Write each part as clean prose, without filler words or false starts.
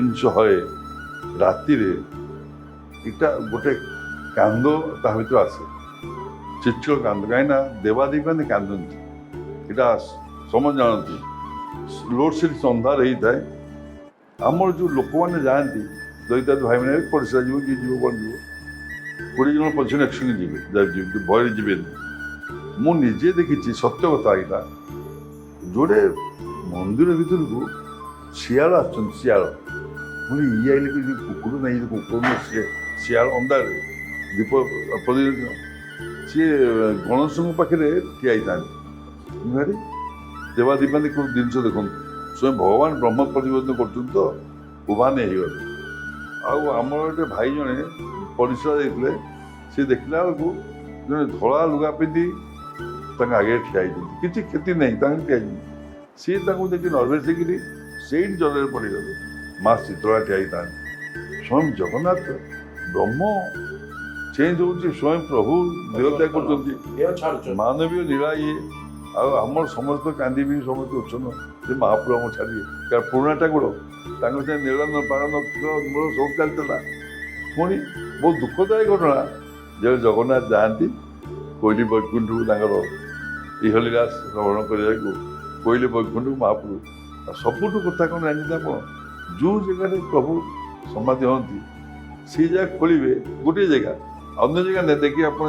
ଜିନିଷ ହଏ ରାତିରେ ଏଇଟା ଗୋଟେ କାନ୍ଦ ତା ଭିତରୁ ଆସେ ଚିଚ୍ଛଳ କାନ୍ଦ କାହିଁକିନା ଦେବାଦେବୀମାନେ କାନ୍ଦନ୍ତି ଏଇଟା ସମସ୍ତେ ଜାଣନ୍ତି ଲୋଡ୍ ସେଡ଼ିଂ ଅନ୍ଧାର ହେଇଥାଏ ଆମର ଯେଉଁ ଲୋକମାନେ ଯାଆନ୍ତି ଦଇତାରି ଭାଇମାନେ ପଡ଼ିଶା ଯିବ କିଏ ଯିବ କ'ଣ ଯିବ 20 ଜଣ ପଛରେ ଏକ୍ସନ୍ ଯିବେ ଭୟରେ ଯିବେନି ମୁଁ ନିଜେ ଦେଖିଛି ସତ୍ୟ କଥା ଏଇଟା ଯୋଡ଼େ ମନ୍ଦିର ଭିତରକୁ ଶିଆଳ ଆସୁଛନ୍ତି ଶିଆଳ ପୁଣି ଇଏ ଆଇଲେ କି କୁକୁର ନାହିଁ କୁକୁର ଶିଆଳ ଅନ୍ଧାରରେ ଦୀପ ପ୍ରତିଦିନ ସିଏ ଗଣେଶଙ୍କ ପାଖରେ ଠିଆ ହେଇଥାନ୍ତି ଭାରି ଦେବାଦେବୀମାନେ କେଉଁ ଜିନିଷ ଦେଖନ୍ତୁ ସ୍ୱୟଂ ଭଗବାନ ବ୍ରହ୍ମ ପ୍ରତିବୋଧନ କରୁଛନ୍ତି ତ ଉଭାନ ହେଇଗଲେ ଆଉ ଆମର ଗୋଟେ ଭାଇ ଜଣେ ପରିଶ୍ରା ଦେଇଥିଲେ ସେ ଦେଖିଲା ବେଳକୁ ଜଣେ ଧଳା ଲୁଗା ପିନ୍ଧି ତାଙ୍କ ଆଗରେ ଠିଆ ହେଇଛନ୍ତି କିଛି କ୍ଷତି ନାହିଁ ତାଙ୍କୁ ଠିଆ ହେଇଛନ୍ତି ସିଏ ତାଙ୍କୁ ଦେଖି ନର୍ଭସ୍ ହେଇକିରି ସେଇଠି ଜଳରେ ପଡ଼ିଗଲେ ମା ଶୀତଳା ଠିଆ ହେଇଥାନ୍ତି ସ୍ୱୟଂ ଜଗନ୍ନାଥ ବ୍ରହ୍ମ ଚେଞ୍ଜ ହେଉଛି ସ୍ୱୟଂ ପ୍ରଭୁ ଦେହତ୍ୟାଗ କରୁଛନ୍ତି ମାନବୀୟ ଲୀଳା ଇଏ ଆଉ ଆମର ସମସ୍ତ କାନ୍ଦିବି ସମସ୍ତେ ଉଚ୍ଛନ୍ନ ଯେ ମହାପ୍ରଭୁ ଆମ ଛାଡ଼ିବେ କାରଣ ପୁରୁଣା ଠାକୁର ତାଙ୍କ ସେ ନୀଳନ ପାଳନ ମୋର ସବୁ ଚାଲିଥିଲା ପୁଣି ବହୁତ ଦୁଃଖଦାୟୀ ଘଟଣା ଯେ ଜଗନ୍ନାଥ ଯାଆନ୍ତି କୋଇଲି ବୈକୁଣ୍ଠକୁ ତାଙ୍କର ଇହଲୀଳା ଶ୍ରବଣ କରିବାକୁ କୋଇଲି ବୈକୁଣ୍ଠକୁ ମହାପ୍ରଭୁ ଆଉ ସବୁଠୁ କଥା କ'ଣ ଜାଣିଛନ୍ତି ଆପଣ ଯେଉଁ ଜାଗାରେ ପ୍ରଭୁ ସମାଧି ହୁଅନ୍ତି ସେଇ ଜାଗା ଖୋଳିବେ ଗୋଟିଏ ଜାଗା ଅନ୍ୟ ଜାଗା ନେଇ ଦେଖି ଆପଣ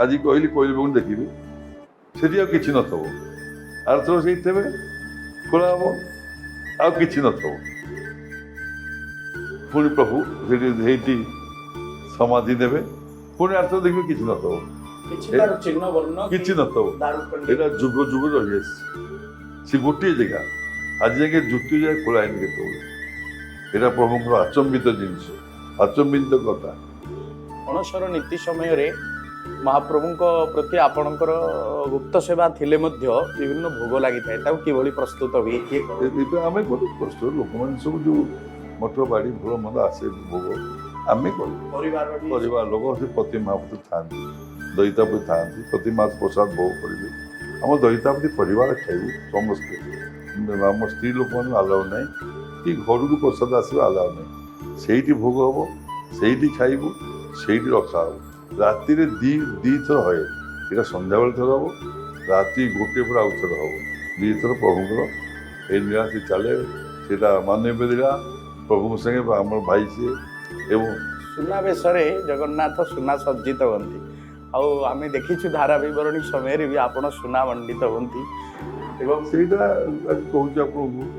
ଆଜି କହିଲି କୋଇଲି ବୈକୁଣ୍ଠ ଦେଖିବେ ସେଠି ଆଉ କିଛି ନଥିବ ଆରଥର ସେଇଠି ଥିବେ ଖୋଳା ହବ ଆଉ କିଛି ନଥିବ ପୁଣି ପ୍ରଭୁ ସେଠି ହେଇଠି ସମାଧି ନେବେ ପୁଣି ଆରଥର ଦେଖିବେ କିଛି ନଥିବ କିଛି ନଥିବ ଏଇଟା ଯୁଗ ଯୁଗ ରହିଆସିଛି ସେ ଗୋଟିଏ ଜାଗା ଆଜି ଯାକେ ଯୁକ୍ତି ଜାଗା ଖୋଳା ହେଇନି କେତେବେଳେ ଏଇଟା ପ୍ରଭୁଙ୍କର ଆଚମ୍ବିତ ଜିନିଷ ଆଚମ୍ବିତ କଥା ଅଣସର ନୀତି ସମୟରେ ମହାପ୍ରଭୁଙ୍କ ପ୍ରତି ଆପଣଙ୍କର ଗୁପ୍ତ ସେବା ଥିଲେ ମଧ୍ୟ ବିଭିନ୍ନ ଭୋଗ ଲାଗିଥାଏ ତାକୁ କିଭଳି ପ୍ରସ୍ତୁତ ହୁଏ ଏବେ ଆମେ କରୁ ପ୍ରସ୍ତୁତ ଲୋକମାନେ ସବୁ ଯେଉଁ ମଠ ବାଡ଼ି ଭଲ ମନ୍ଦ ଆସେ ଭୋଗ ଆମେ କରୁ ପରିବାର ଲୋକ ସେ ପ୍ରତି ମହାପ୍ରଭୁ ଥାଆନ୍ତି ଦଇତାପତି ଥାଆନ୍ତି ପ୍ରତି ମାସ ପ୍ରସାଦ ଭୋଗ କରିବେ ଆମ ଦଇତାପତି ପରିବାର ଖାଇବୁ ସମସ୍ତେ ଆମ ସ୍ତ୍ରୀ ଲୋକମାନେ ଆଲାଉ ନାହିଁ କି ଘରକୁ ପ୍ରସାଦ ଆସିବ ଆଲାଉ ନାହିଁ ସେଇଠି ଭୋଗ ହବ ସେଇଠି ଖାଇବୁ ସେଇଠି ରଖା ହବ ରାତିରେ ଦିଥର ହଏ ଏଇଟା ସନ୍ଧ୍ୟାବେଳେ ଥର ହବ ରାତି ଗୋଟେ ପରେ ଆଉ ଥର ହବ ଦୁଇଥର ପ୍ରଭୁଙ୍କର ଏଇ ଲୀଳା ସେ ଚାଲେ ସେଇଟା ମାନବୀୟ ଲୀଳା ପ୍ରଭୁଙ୍କ ସାଙ୍ଗେ ଆମର ଭାଇ ସିଏ ଏବଂ ସୁନାବେଶରେ ଜଗନ୍ନାଥ ସୁନା ସଜ୍ଜିତ ହୁଅନ୍ତି ଆଉ ଆମେ ଦେଖିଛୁ ଧାରା ବିବରଣୀ ସମୟରେ ବି ଆପଣ ସୁନା ମଣ୍ଡିତ ହୁଅନ୍ତି ଏବଂ ସେଇଟା କହୁଛି ଆପଣଙ୍କୁ